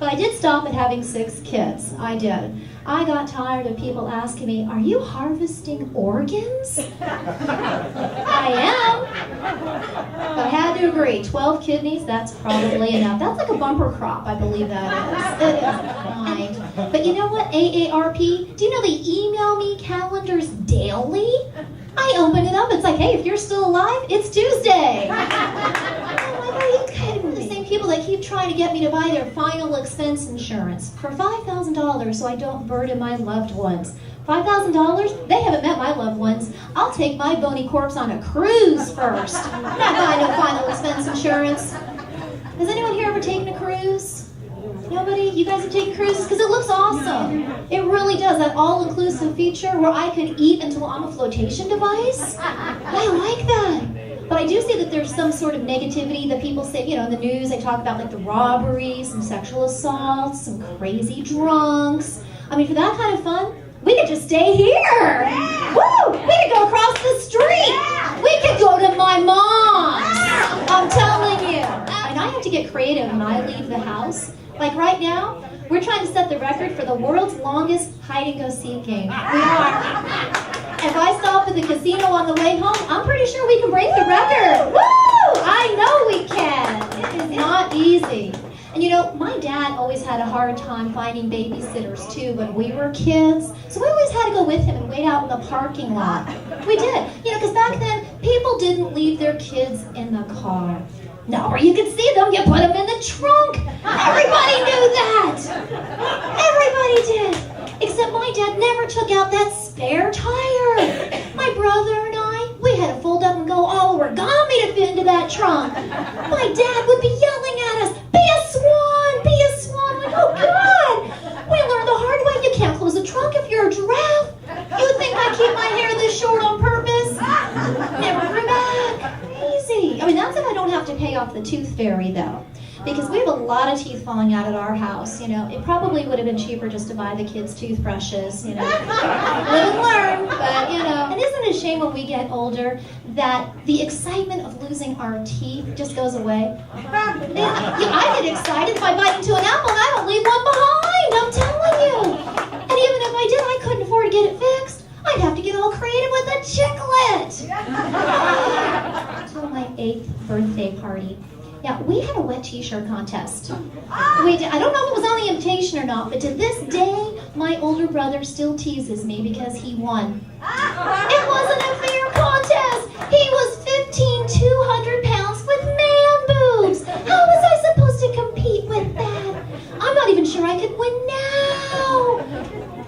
But I did stop at having 6 kids. I did. I got tired of people asking me, are you harvesting organs? I am. But I had to agree, 12 kidneys, that's probably enough. That's like a bumper crop, I believe that is. It is fine. But you know what, AARP? Do you know they email me calendars daily? I open it up, it's like, hey, if you're still alive, it's Tuesday. I'm like, are you kidding me? The same people that keep trying to get me to buy their final expense insurance for $5,000 so I don't burden my loved ones. $5,000? They haven't met my loved ones. I'll take my bony corpse on a cruise first. I'm not buying no final expense insurance. Has anyone here ever taken a cruise? Nobody? You guys have taken cruises? Because it looks awesome. It really does. That all-inclusive feature where I could eat until I'm a flotation device. I like that. But I do see that there's some sort of negativity that people say, you know, in the news, they talk about like the robberies, some sexual assaults, some crazy drunks. I mean, for that kind of fun, we could just stay here. Woo! We could go across the street. We could go to my mom's. I'm telling you. And I have to get creative when I leave the house. Like right now, we're trying to set the record for the world's longest hide-and-go-seek game. We are. If I stop at the casino on the way home, I'm pretty sure we can break the record. Woo! I know we can. It is not easy. And you know, my dad always had a hard time finding babysitters too when we were kids. So we always had to go with him and wait out in the parking lot. We did. You know, because back then, people didn't leave their kids in the car. No, or you could see them, you put them in the trunk. Everybody knew that. Everybody did. Except my dad never took out that spare tire. My brother and I, we had to fold up and go all origami to fit into that trunk. My dad would be yelling at us, be a swan, be a swan. I'm like, oh God. We learned the hard way, you can't close a trunk if you're a giraffe. You think I keep my hair this short on purpose? Never grew back. Easy. I mean, that's if I don't have to pay off the tooth fairy, though. Because we have a lot of teeth falling out at our house, you know. It probably would have been cheaper just to buy the kids' toothbrushes, you know. Live and learn, but, you know. And isn't it a shame when we get older that the excitement of losing our teeth just goes away? I get excited if I bite into an apple and I don't leave one behind, I'm telling you. And even if I did, I couldn't afford to get it fixed. I'd have to get all creative with a chiclet. Until my 8th birthday party. Yeah, we had a wet t-shirt contest. We did. I don't know if it was on the invitation or not, but to this day, my older brother still teases me because he won. It wasn't a fair contest. He was 200 pounds with man boobs. How was I supposed to compete with that? I'm not even sure I could win now.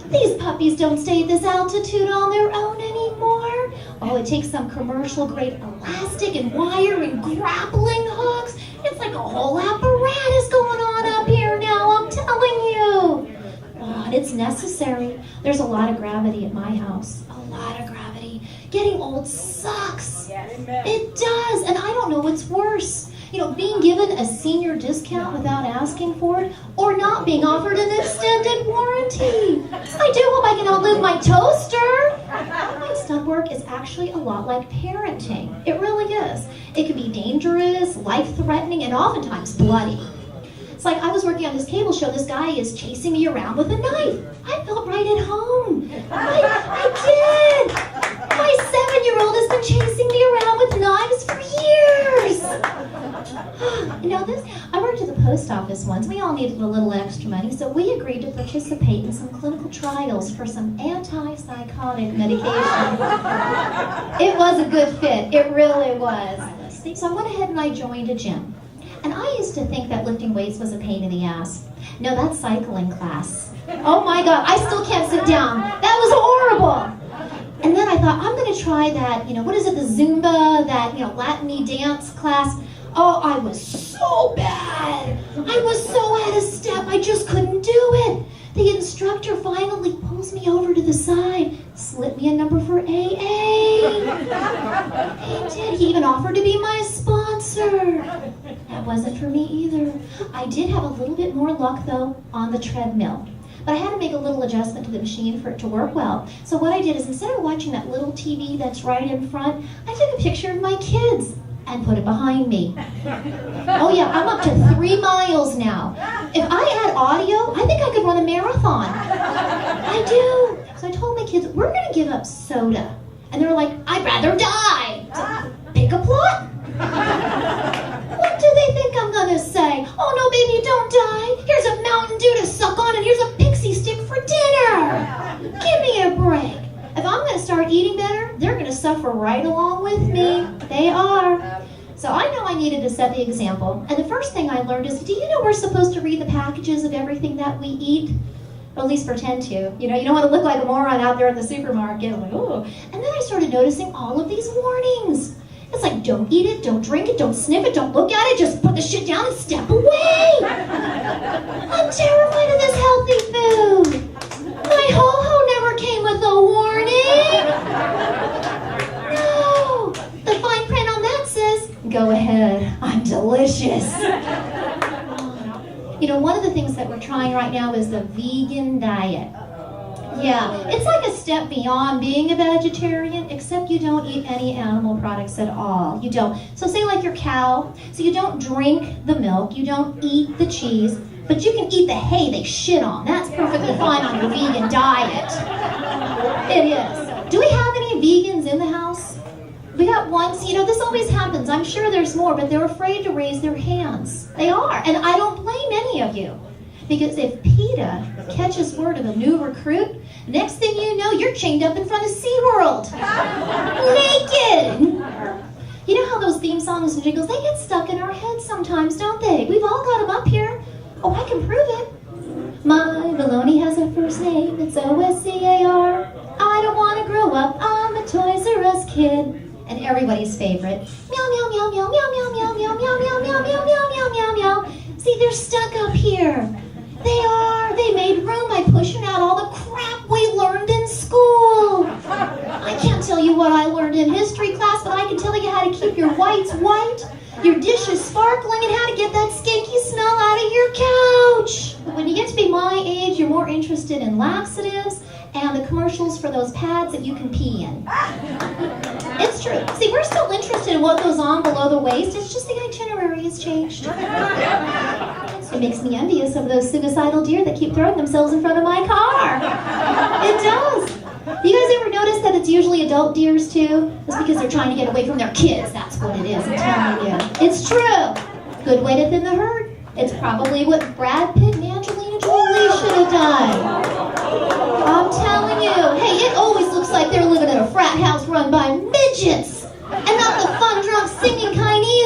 These puppies don't stay at this altitude on their own anymore. Oh, it takes some commercial-grade elastic and wire and grappling hooks. It's like a whole apparatus going on up here now, I'm telling you. Oh, and it's necessary. There's a lot of gravity at my house. A lot of gravity. Getting old sucks. It does, and I don't know what's worse. You know, being given a senior discount without asking for it, or not being offered an extended warranty. I do hope I can outlive my toaster. My stunt work is actually a lot like parenting. It really is. It can be dangerous, life-threatening, and oftentimes bloody. It's like I was working on this cable show, this guy is chasing me around with a knife. I felt right at home. I did. My 7-year-old has been chasing me around with knives for years. You know this? I worked at the post office once. We all needed a little extra money, so we agreed to participate in some clinical trials for some antipsychotic medication. It was a good fit. It really was. So I went ahead and I joined a gym. And I used to think that lifting weights was a pain in the ass. No, that's cycling class. Oh my God, I still can't sit down. That was horrible. And then I thought, I'm going to try that, you know, what is it, the Zumba, that, you know, Latin dance class. Oh, I was so bad. I was so out of step, I just couldn't do it. The instructor finally pulls me over to the side, slipped me a number for AA. He did. He even offered to be my sponsor. That wasn't for me either. I did have a little bit more luck, though, on the treadmill. But I had to make a little adjustment to the machine for it to work well. So what I did is instead of watching that little TV that's right in front, I took a picture of my kids. and put it behind me. Oh yeah, I'm up to 3 miles now. If I had audio, I think I could run a marathon. I do. So I told my kids, we're gonna give up soda. And they were like, I'd rather die. So, pick a plot. What do they think I'm gonna say? Oh no, baby, don't die. Here's a Mountain Dew to suck on and here's a pixie stick for dinner. Give me a break. If I'm gonna start eating better, they're gonna suffer right along with me. They are. So I know I needed to set the example. And the first thing I learned is, do you know we're supposed to read the packages of everything that we eat? Or at least pretend to. You know, you don't want to look like a moron out there at the supermarket. Like, oh. And then I started noticing all of these warnings. It's like, don't eat it, don't drink it, don't sniff it, don't look at it, just put the shit down and step away. I'm terrified of this healthy food. My ho-ho never came with a warning. No. The fine print on that says, go ahead, I'm delicious. You know, one of the things that we're trying right now is the vegan diet. Yeah, it's like a step beyond being a vegetarian, except you don't eat any animal products at all. You don't. So say like your cow, so you don't drink the milk, you don't eat the cheese, but you can eat the hay they shit on. That's perfectly fine on your vegan diet. It is. Do we have any vegans in the house? We got one. So, you know, this always happens. I'm sure there's more, but they're afraid to raise their hands. They are, and I don't blame any of you. Because if PETA catches word of a new recruit, next thing you know, you're chained up in front of SeaWorld. Naked! You know how those theme songs and jingles, they get stuck in our heads sometimes, don't they? We've all got them up here. Oh, I can prove it. My baloney has a first name, it's O-S-C-A-R. I don't want to grow up, I'm a Toys R Us kid. And everybody's favorite. Meow, meow, meow, meow, meow, meow, meow, meow, meow, meow, meow, meow, meow, meow, meow, meow. See, they're stuck up here. They are. They made room by pushing out all the crap we learned in school. I can't tell you what I learned in history class, but I can tell you how to keep your whites white, your dishes sparkling, and how to get that skanky smell out of your couch. But when you get to be my age, you're more interested in laxatives and the commercials for those pads that you can pee in. It's true. See, we're still interested in what goes on below the waist. It's just the itinerary has changed. It makes me envious of those suicidal deer that keep throwing themselves in front of my car. It does. You guys ever notice that it's usually adult deers too? It's because they're trying to get away from their kids. That's what it is, I'm telling you. It's true. Good way to thin the herd. It's probably what Brad Pitt and Angelina Jolie should have done. I'm telling you. Hey, it always looks like they're living in a frat house run by midgets. And not the fun, drunk, singing kind either.